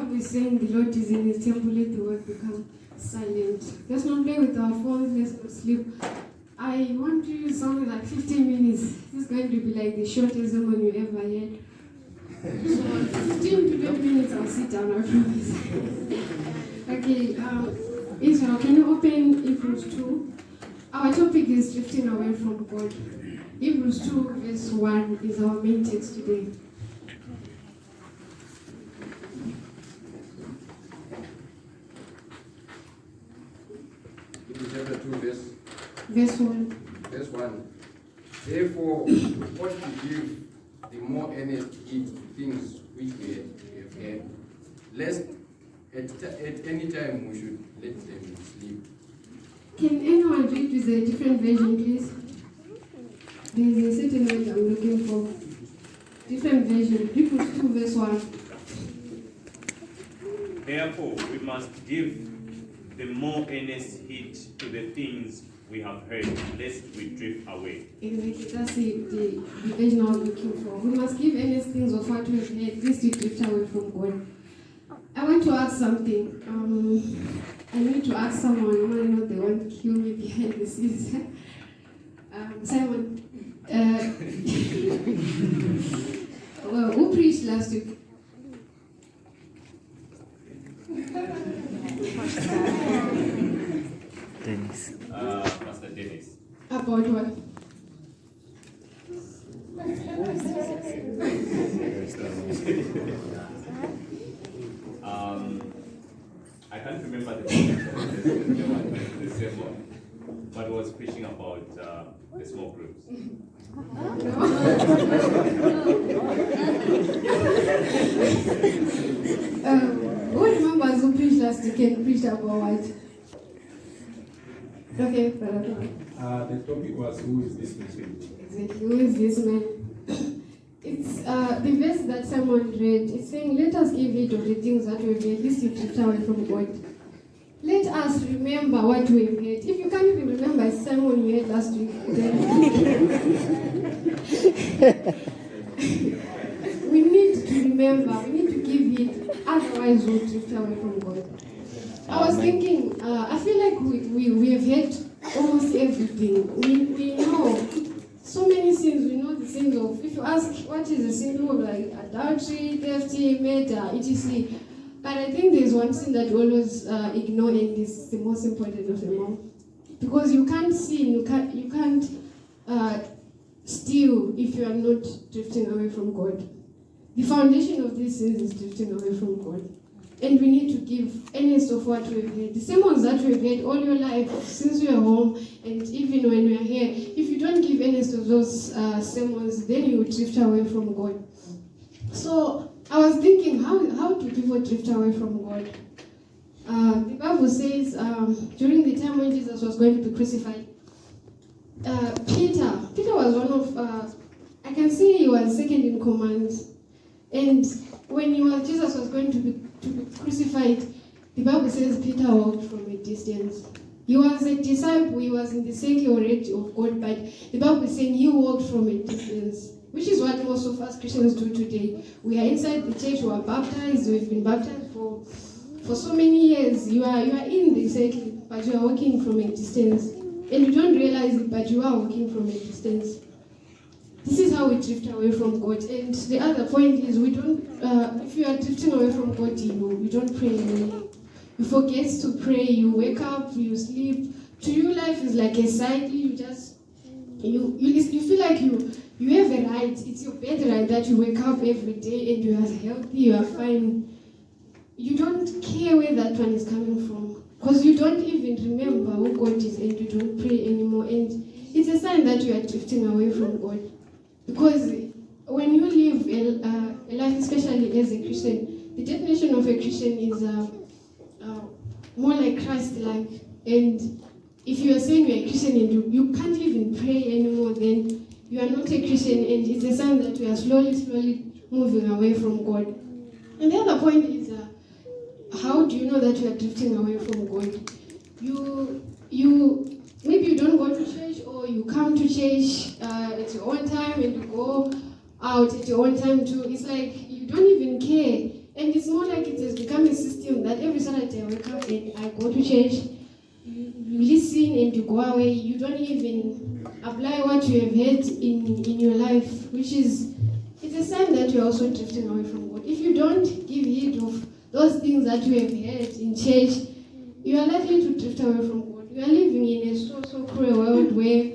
Bible is saying the Lord is in his temple, let the world become silent. Let's not play with our phones, let's not sleep. I want to use something like 15 minutes. This is going to be like the shortest sermon you ever had. So 15 to 20 minutes, I'll sit down, I promise. Okay, Israel, can you open Hebrews 2? Our topic is drifting away from God. Hebrews 2 verse 1 is our main text today. Chapter 2, Verse 1. verse 1. Therefore, we ought to give the more earnest heed to things which we have heard, lest at any time we should let them sleep. Can anyone read with a different version, please? There is a certain word I'm looking for. Different version. Hebrews 2 verse 1. Therefore, we must give the more earnest heed to the things we have heard, lest we drift away. Exactly, that's the version I was looking for. We must give earnest things of what we have heard, lest we drift away from God. I want to ask something. I need to ask someone. I know they want to kill me behind the scenes. Simon, well, who preached last week? Dennis. Pastor Dennis. About what? I can't remember the same one, but was preaching about the small groups. Who remembers who preached last week and preached about what? Okay, the topic was, who is this person? exactly. Who is this man? It's the verse that someone read. It's saying, "Let us give heed of the things that we've heard, lest we drift away from God." Let us remember what we've heard. If you can't even remember a sermon you heard last week, then we need to remember. We need to give heed. Otherwise, we'll drift away from God. I was thinking. I feel like we have heard almost everything. We know so many sins. We know the sins of. If you ask what is the sin of, like adultery, theft, murder, etc. But I think there's one sin that we always ignore, and is the most important of them all. Because you can't sin, you can't steal if you are not drifting away from God. The foundation of these sins is drifting away from God. And we need to give earnest of what we've heard. The sermons that we've heard all your life, since we are home, and even when we are here, if you don't give earnest of those sermons, then you will drift away from God. So I was thinking, how do people drift away from God? The Bible says during the time when Jesus was going to be crucified, Peter was one of, I can say he was second in command. And when Jesus was going to be crucified, the Bible says Peter walked from a distance. He was a disciple, he was in the circle already of God, but the Bible is saying he walked from a distance, which is what most of us Christians do today. We are inside the church, we are baptized, we've been baptized for so many years. You are in the circle, but you are walking from a distance. And you don't realize it, but you are walking from a distance. This is how we drift away from God. And the other point is, we don't. If you are drifting away from God, you don't pray anymore. You forget to pray. You wake up, you sleep. To you, life is like a cycle. You just you feel like you have a right. It's your birthright that you wake up every day and you are healthy. You are fine. You don't care where that one is coming from, because you don't even remember who God is, and you don't pray anymore. And it's a sign that you are drifting away from God. Because when you live a life, especially as a Christian, the definition of a Christian is more like Christ-like. And if you are saying you are a Christian and you can't even pray anymore, then you are not a Christian, and it's a sign that we are slowly moving away from God. And the other point is, how do you know that you are drifting away from God? Maybe you don't go to church, or you come to church at your own time and you go out at your own time too. It's like you don't even care. And And it's more like it has become a system that every Saturday I wake up and I go to church, you listen and you go away. You don't even apply what you have heard in your life, which is, it's a sign that you're also drifting away from God. If you don't give heed of those things that you have heard in church, you are likely to drift away from God. We are living in a so cruel world where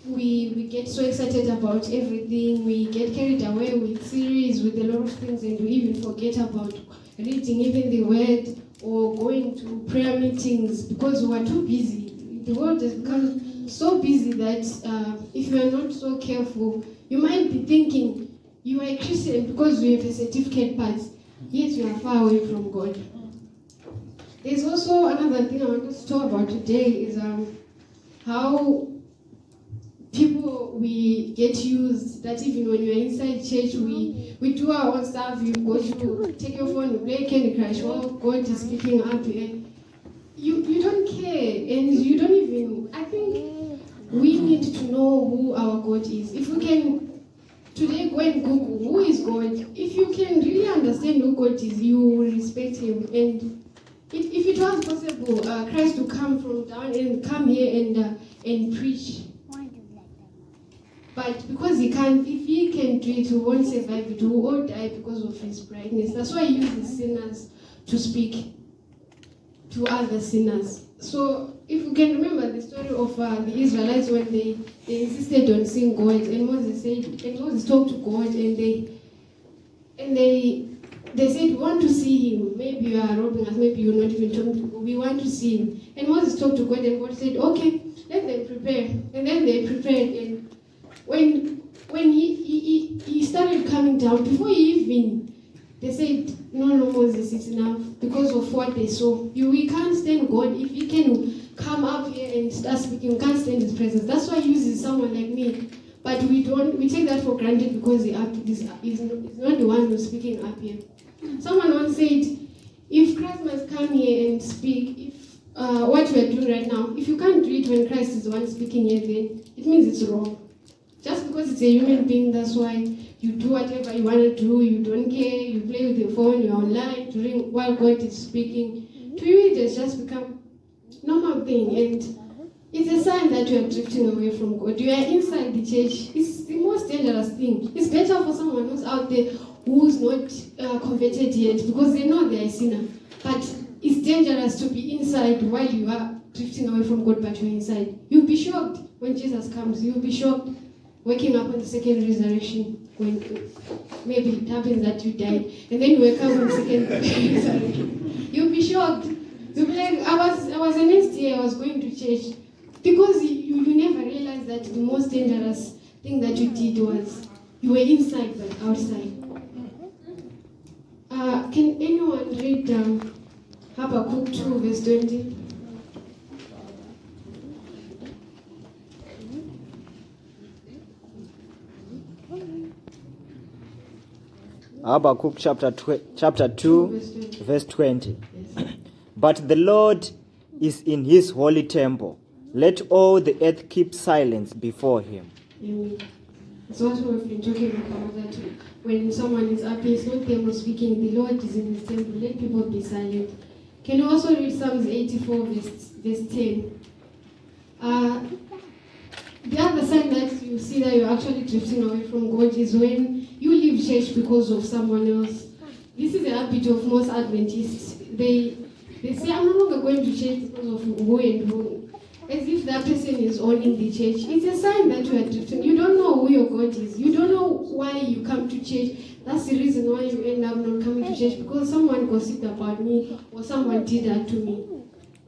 we get so excited about everything, we get carried away with series, with a lot of things, and we even forget about reading even the word or going to prayer meetings because we are too busy. The world has become so busy that if you are not so careful, you might be thinking you are a Christian because you have a certificate, but yet you are far away from God. There's also another thing I want to talk about today is how people, we get used that even when you're inside church, we do our own stuff. You go to take your phone, you play Candy Crush, while God is speaking up here. You don't care, and you don't even, I think we need to know who our God is. If we can today go and Google who is God, if you can really understand who God is, you will respect him. And if it was possible, Christ to come from down and come here and preach. But because he can't, if he can do it, we won't survive it. We will all die because of his brightness. That's why he uses sinners to speak to other sinners. So if you can remember the story of the Israelites when they insisted on seeing God, and Moses talked to God, and they said, we want to see him. Maybe you are robbing us, maybe you're not even talking to God. We want to see him. And Moses talked to God, and God said, okay, let them prepare. And then they prepared, and when he started coming down, before they said, no, Moses, it's enough, because of what they saw. We can't stand God. If he can come up here and start speaking, we can't stand his presence. That's why he uses someone like me. But we take that for granted because he's not the one who's speaking up here. Someone once said, if Christ must come here and speak, if what we are doing right now, if you can't do it when Christ is the one speaking here, then it means it's wrong. Just because it's a human being, that's why you do whatever you want to do, you don't care, you play with your phone, you're online during while God is speaking. To you, it has just become a normal thing, and it's a sign that you are drifting away from God. You are inside the church. It's the most dangerous thing. It's better for someone who's out there who's not converted yet, because they know they are a sinner. But it's dangerous to be inside while you are drifting away from God, but you're inside. You'll be shocked when Jesus comes. You'll be shocked waking up on the second resurrection, when maybe it happens that you died, and then you wake up on the second resurrection. You'll be shocked. You'll be like, I was the next year I was going to church, because you never realized that the most dangerous thing that you did was you were inside but outside. Can anyone read Habakkuk 2 verse 20? Habakkuk chapter 2, verse 20. Yes. But the Lord is in his holy temple. Let all the earth keep silence before him. Amen. That's what we've been talking about, that when someone is happy, it's not them who's speaking, the Lord is in his temple. Let people be silent. Can you also read Psalms 84, verse 10? The other sign that you see that you're actually drifting away from God is when you leave church because of someone else. This is the habit of most Adventists. They say, I'm no longer going to church because of who and who. As if that person is owning the church. It's a sign that you are drifting. You don't know who your God is. You don't know why you come to church. That's the reason why you end up not coming to church, because someone gossiped about me or someone did that to me.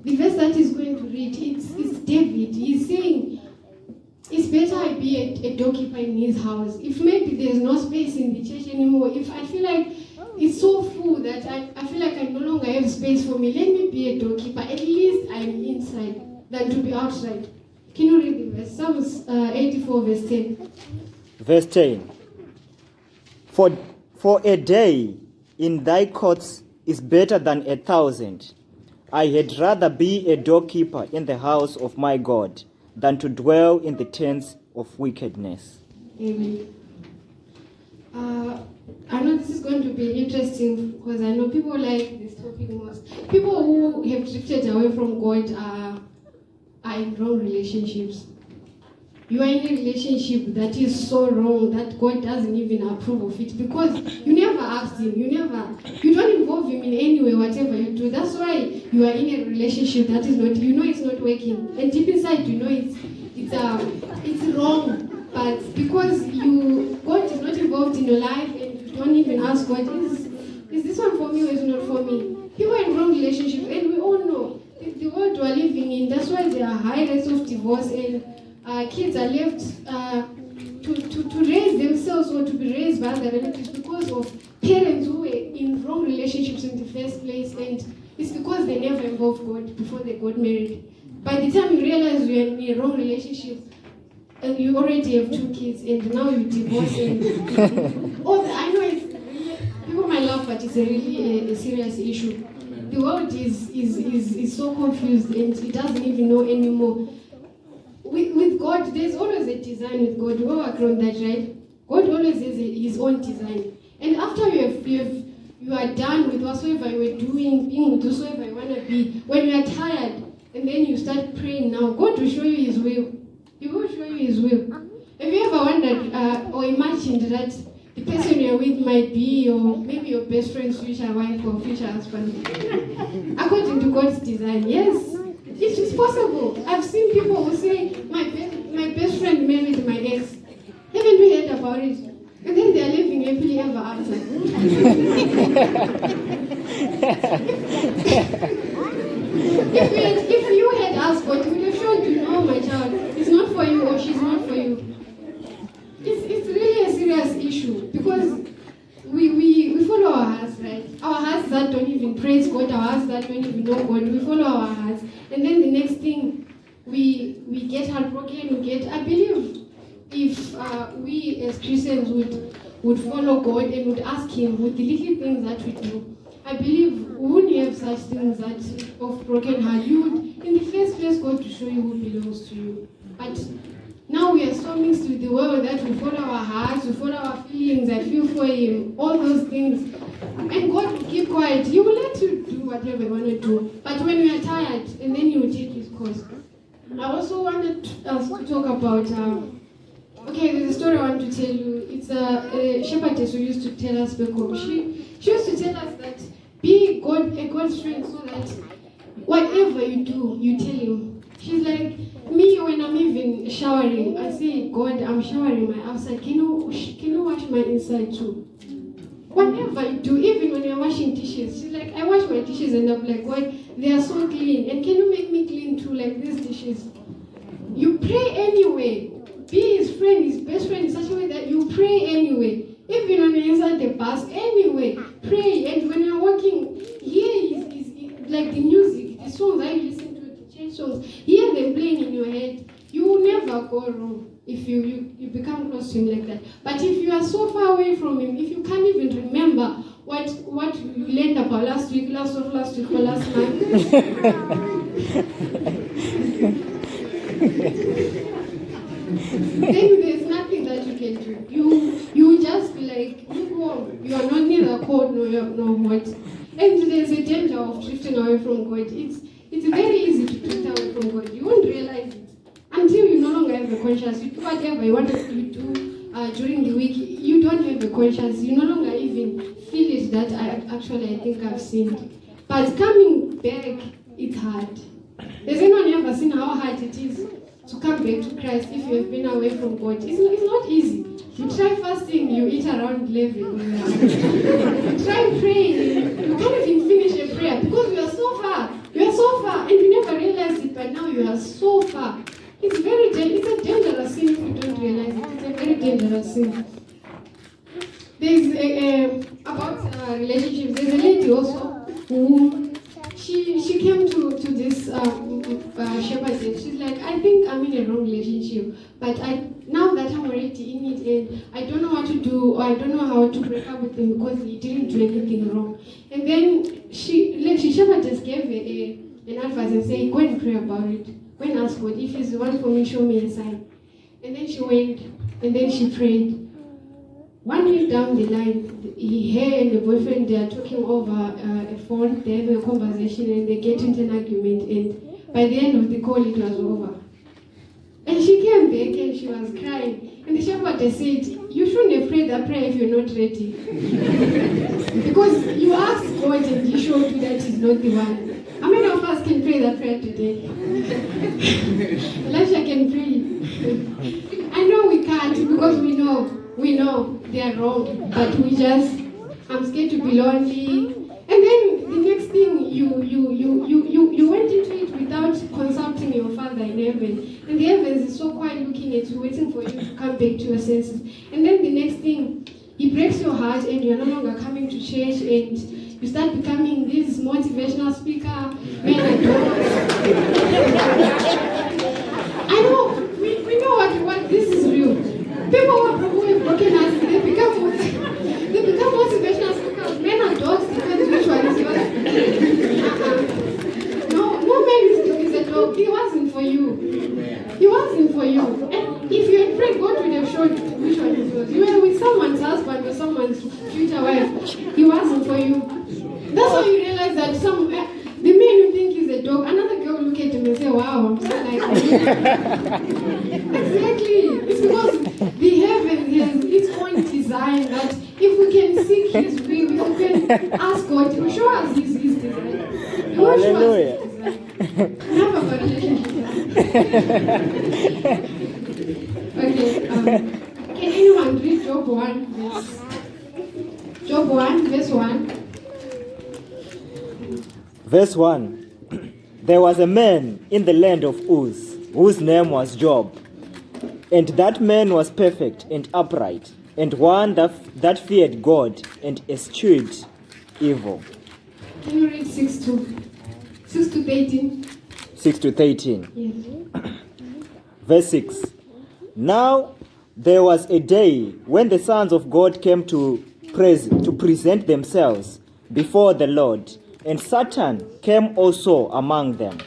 The verse that he's going to read, it's David. He's saying, it's better I be a doorkeeper in his house. If maybe there's no space in the church anymore, if I feel like it's so full that I feel like I no longer have space for me, let me be a doorkeeper. At least I'm inside than to be outside. Can you read the verse? Psalms 84 verse 10. Verse 10. For a day in thy courts is better than 1,000. I had rather be a doorkeeper in the house of my God than to dwell in the tents of wickedness. Amen. I know this is going to be interesting because I know people like this topic most. People who have drifted away from God are in wrong relationships. You are in a relationship that is so wrong that God doesn't even approve of it because you never asked him, you don't involve him in any way, whatever you do. That's why you are in a relationship that is not, you know it's not working. And deep inside you know it's wrong. But because God is not involved in your life and you don't even ask God, is this one for me or is it not for me? People are in wrong relationships and we all know the world we are living in, that's why there are high rates of divorce and kids are left to raise themselves or to be raised by other relatives because of parents who were in wrong relationships in the first place, and it's because they never involved God before they got married. By the time you realize you're in a wrong relationship and you already have 2 kids and now you divorce and I know it's really, people might laugh, but it's a really a serious issue. The world is so confused and it doesn't even know anymore. With God, there's always a design with God. We all agree on that, right? God always has his own design. And after you are done with whatsoever you were doing, being with whosoever you want to be, when you are tired, and then you start praying now, God will show you his will. He will show you his will. Have you ever wondered or imagined that the person you're with might be or maybe your best friend's future wife or future husband? According to God's design, yes. It is possible. I've seen people who say, my best friend married my ex. Haven't we heard about it? And then they are living happily ever after. If you had asked God, he would have shown you, no, my child, it's not for you or she's not for you. It's really a serious issue because we follow our hearts, right? Our hearts that don't even praise God, our hearts that don't even know God, we follow our hearts. And then the next thing, we get heartbroken, I believe if we as Christians would follow God and would ask him with the little things that we do, I believe we wouldn't have such things that of broken heart. You would, in the first place, God to show you who belongs to you. But now we are so mixed with the world that we follow our hearts, we follow our feelings, I feel for him, all those things. And God will keep quiet. He will let you do whatever you want to do. But when you are tired, and then you will take his course. I also wanted us to talk about, there's a story I want to tell you. It's a shepherdess who used to tell us back home. She used to tell us that be a God's friend so that whatever you do, you tell him. She's like, me when I'm even showering, I say, God, I'm showering my outside. Can you wash my inside too? Whatever you do, even when you're washing dishes, she's like, I wash my dishes and I'm like, God, they are so clean. And can you make me clean too, like these dishes? You pray anyway. Be his friend, his best friend in such a way that you pray anyway. Even when you're inside the bus, anyway, pray. And when you're walking, hear his like the music, the songs that you listen to, the church songs, hear them playing in your head. You will never go wrong if you become close to him like that. But if you are so far away from him, if you can't even remember what you learned about last week or last month, then there's nothing that you can do. You just be like, you are not neither cold nor hot. And there's a danger of drifting away from God. It's very easy to drift away from God. You won't realize it until you no longer have a conscience. You do whatever you want to do during the week. You don't have a conscience. You no longer even feel it that I think I've sinned. But coming back, it's hard. Has anyone ever seen how hard it is to come back to Christ if you have been away from God? It's not easy. You try fasting, you eat around 11. You try praying, you can't even finish a prayer because you are so far. You are so far and you never realize it, but now you are so far. It's a dangerous sin if you don't realize it. It's a very dangerous sin. There's about relationships. There's a lady also who she came to this shepherdess. She's like, I think I'm in a wrong relationship, but now that I'm already in it and I don't know what to do or I don't know how to break up with him because he didn't do anything wrong. And then she shepherdess gave an advice and said, go and pray about it. Go and ask God, if he's the one for me, show me a sign. And then she went and then she prayed. 1 week down the line, he and the boyfriend, they are talking over a phone, they have a conversation and they get into an argument, and by the end of the call, it was over. And she came back and she was crying. And the shepherd said, you shouldn't have prayed that prayer if you're not ready. Because you asked God and he showed you that he's not the one. How many of us can pray that prayer today? Elisha can pray. I know we can't because we know they are wrong, but I'm scared to be lonely. And then the next thing, you went into it without consulting your Father in heaven. And the heavens is so quiet looking at you, waiting for you to come back to your senses. And then the next thing, he breaks your heart and you're no longer coming to church and you start becoming this motivational speaker, man and dogs. I know, we know what this is real. People who have broken hearts, they become motivational speakers, men and dogs, depends which one is yours. No man is a dog. He wasn't for you. He wasn't for you. And if you had prayed, God would have shown you which one is yours. You were with someone's husband or someone's future wife. He wasn't for you. That's how you realize that the man you think is a dog, another girl will look at him and say, wow, I'm so like you. Exactly. It's because the heaven has its own design that if we can seek his will, if we can ask God to show us his design. Hallelujah. Have a relationship. Okay. Can anyone read Job 1 verse? Job 1 verse 1. Verse 1. There was a man in the land of Uz, whose name was Job. And that man was perfect and upright, and one that feared God and eschewed evil. Can you read 6 to 13? 6 to 13. Yes. Verse 6. Now there was a day when the sons of God came to present themselves before the Lord, and Satan came also among them.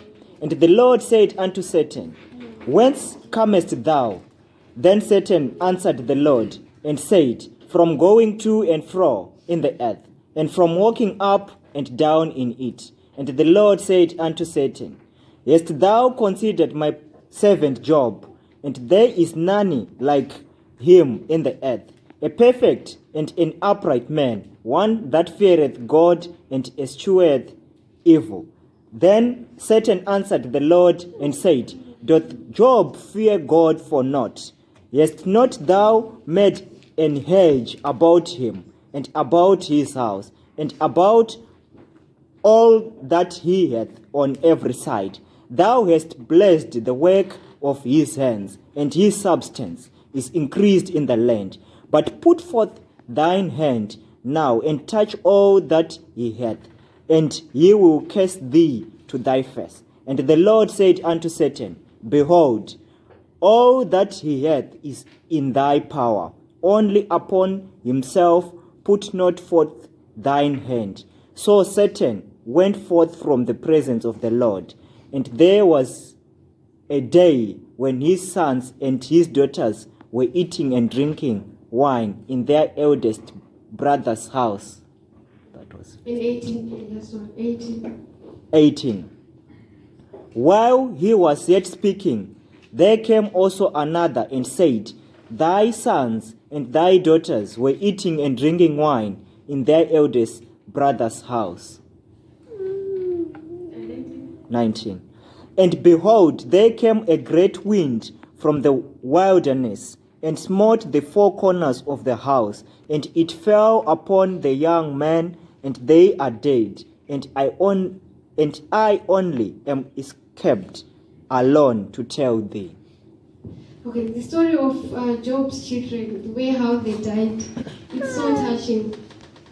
And the Lord said unto Satan, Whence comest thou? Then Satan answered the Lord and said, From going to and fro in the earth, and from walking up and down in it. And the Lord said unto Satan, Hast thou considered my servant Job? And there is none like him in the earth, a perfect and an upright man, one that feareth God and escheweth evil. Then Satan answered the Lord and said, Doth Job fear God for naught? Hast not thou made an hedge about him, and about his house, and about all that he hath on every side? Thou hast blessed the work of his hands, and his substance is increased in the land. But put forth thine hand now, and touch all that he hath, and he will curse thee to thy face. And the Lord said unto Satan, Behold, all that he hath is in thy power, only upon himself put not forth thine hand. So Satan went forth from the presence of the Lord. And there was a day when his sons and his daughters were eating and drinking wine in their eldest brother's house. That was In 18, that's one, 18. 18. While he was yet speaking, there came also another and said, Thy sons and thy daughters were eating and drinking wine in their eldest brother's house. 19. And behold, there came a great wind from the wilderness, and smote the four corners of the house, and it fell upon the young men, and they are dead. And I only am escaped alone to tell thee. Okay, the story of Job's children, the way how they died, it's so touching.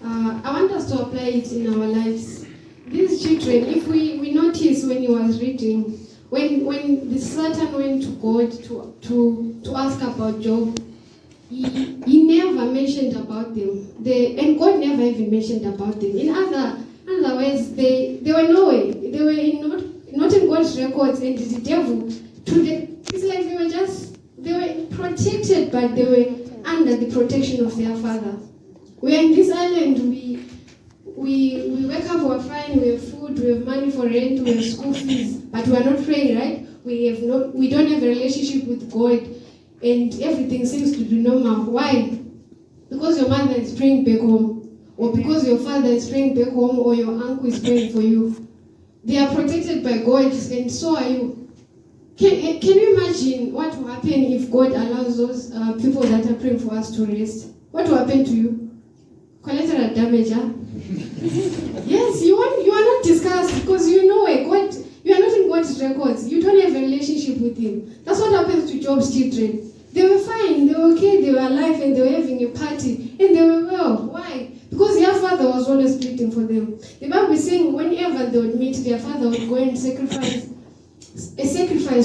I want us to apply it in our lives. These children, if we notice when he was reading, when the Satan went to God to ask about Job, he never mentioned about them. And God never even mentioned about them. In other words, they were nowhere. They were not in God's records, and the devil it's like they were protected, but they were under the protection of their father. We are in this island, we wake up, we're fine, we have food, we have money for rent, we have school fees, but we are not praying, right? We don't have a relationship with God, and everything seems to be normal. Why? Because your mother is praying back home, or because your father is praying back home, or your uncle is praying for you. They are protected by God, and so are you. Can you imagine what will happen if God allows those people that are praying for us to rest? What will happen to you? Collateral damage, huh? Yes, you are not discussed because you know God. You are not in God's records. You don't have a relationship with Him. That's what happens to Job's children. They were fine, they were okay, they were alive, and they were having a party, and they were well. Why? Because their father was always pleading for them. The Bible is saying whenever they would meet, their father would go and sacrifice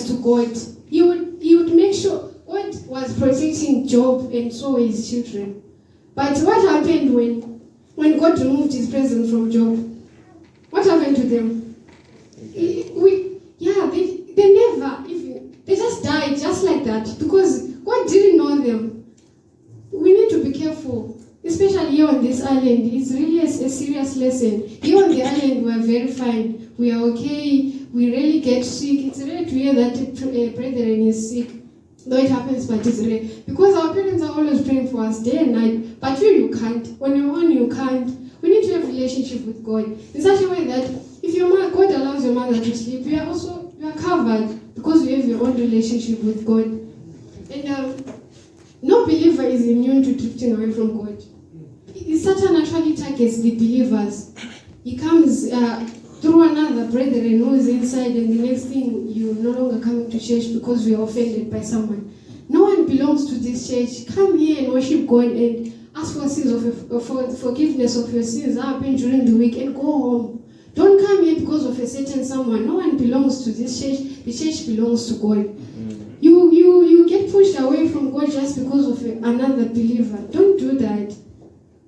to God. He would make sure God was protecting Job and so were his children. But what happened when God removed His presence from Job? What happened to them? They never even, they just died just like that because God didn't know them. We need to be careful, especially here on this island. It's really a serious lesson. Here on the island, we are very fine. We are okay. We rarely get sick. It's rare to hear that a brethren is sick. Though it happens, but it's rare. Because our parents are always praying for us day and night. But you can't. On your own, you can't. We need to have a relationship with God in such a way that if God allows your mother to sleep, you are covered because you have your own relationship with God. And no believer is immune to drifting away from God. Satan actually targets the believers. He comes through another brethren who is inside, and the next thing you're no longer coming to church because we are offended by someone. No one belongs to this church. Come here and worship God and ask for forgiveness of your sins that happened during the week and go home. Don't come here because of a certain someone. No one belongs to this church. The church belongs to God. You get pushed away from God just because of another believer. Don't do that.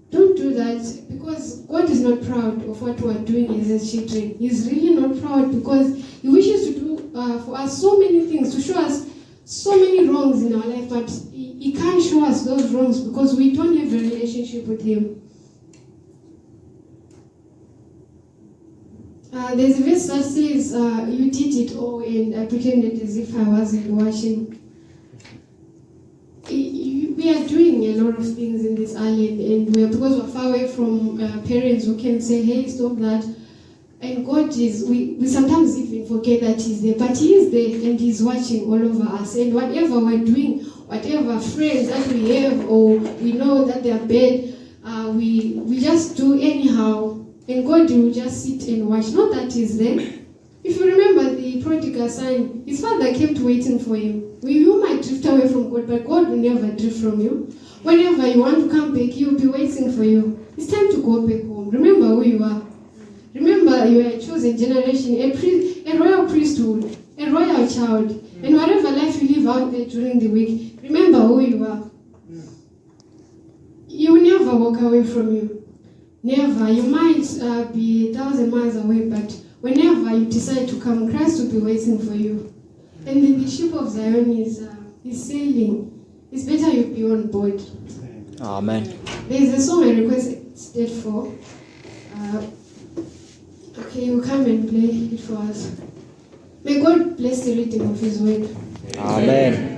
Don't do that because God is not proud of what we are doing as His children. He's really not proud because He wishes to do for us so many things, to show us so many wrongs in our life, but He can't show us those wrongs because we don't have a relationship with Him. There's a verse that says, you did it all and I pretended as if I wasn't watching. We are doing a lot of things in this island, and because we're far away from parents who can say, hey, stop that. And God is, we sometimes even forget that He's there, but He is there and He's watching all over us. And whatever we're doing, whatever friends that we have or we know that they're bad, we just do anyhow. And God will just sit and watch. Not that He's there. If you remember the prodigal son, his father kept waiting for him. You might drift away from God, but God will never drift from you. Whenever you want to come back, He will be waiting for you. It's time to go back home. Remember who you are. Remember you are a chosen generation, a royal priesthood, a royal child. And whatever life you live out there during the week, remember who you are. You will never walk away from you. Never. You might be 1,000 miles away, but whenever you decide to come, Christ will be waiting for you. And then the ship of Zion is sailing. It's better you be on board. Amen. There is a song I requested for. Okay, you come and play it for us. May God bless the reading of His word. Amen.